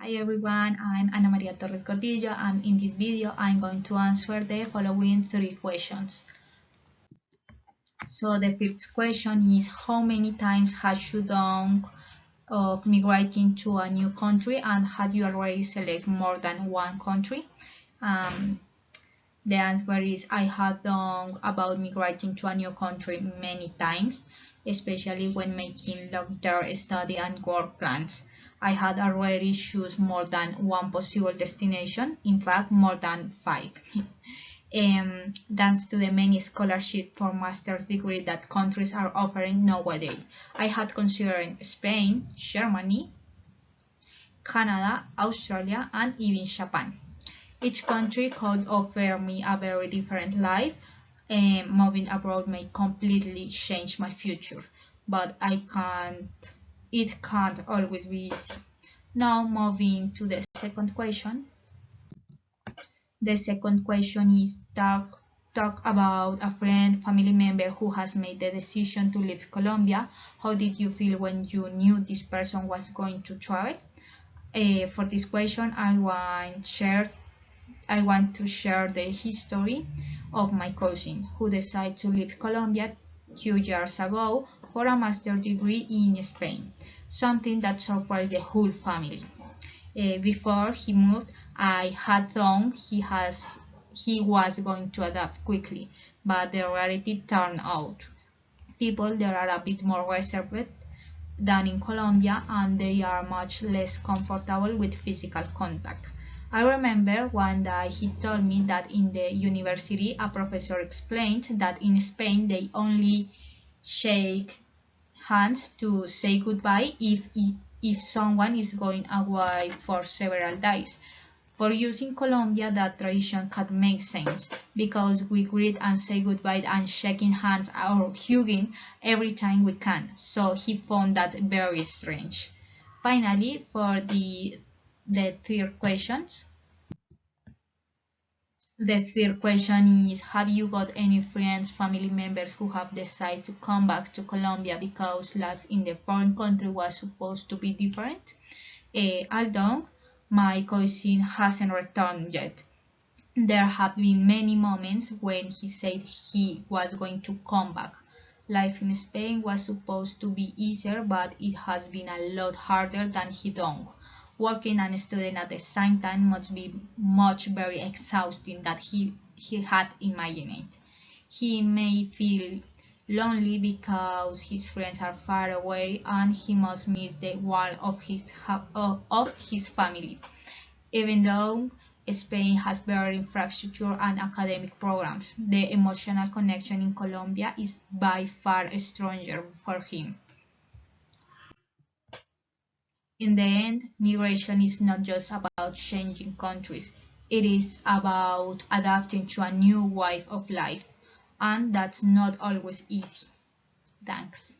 Hi everyone, I'm Ana Maria Torres Gordillo, and in this video I'm going to answer the following three questions. So the first question is, how many times have you done of migrating to a new country, and have you already selected more than one country? Um, the answer is I have done about migrating to a new country many times, especially when making long-term study and work plans. I had already chosen more than one possible destination, in fact more than five. Thanks to the many scholarships for master's degree that countries are offering nowadays. I had considered Spain, Germany, Canada, Australia, and even Japan. Each country could offer me a very different life, and moving abroad may completely change my future, but it can't always be easy. Now moving to the second question. The second question is talk about a friend, family member who has made the decision to leave Colombia. How did you feel when you knew this person was going to travel? For this question, I want to share the history of my cousin who decided to leave Colombia 2 years ago for a master's degree in Spain, something that surprised the whole family. Before he moved, I had thought he was going to adapt quickly, but the reality turned out. People there are a bit more reserved than in Colombia, and they are much less comfortable with physical contact. I remember one day he told me that in the university a professor explained that in Spain they only shake hands to say goodbye if someone is going away for several days. For us in Colombia, that tradition can make sense because we greet and say goodbye and shaking hands or hugging every time we can. So he found that very strange. Finally, for the third questions. The third question is, have you got any friends, family members who have decided to come back to Colombia because life in the foreign country was supposed to be different? Although my cousin hasn't returned yet, there have been many moments when he said he was going to come back. Life in Spain was supposed to be easier, but it has been a lot harder than he thought. Working and studying at the same time must be much very exhausting than he had imagined. He may feel lonely because his friends are far away and he must miss the warmth of his family. Even though Spain has better infrastructure and academic programs, the emotional connection in Colombia is by far stronger for him. In the end, migration is not just about changing countries, it is about adapting to a new way of life, and that's not always easy. Thanks.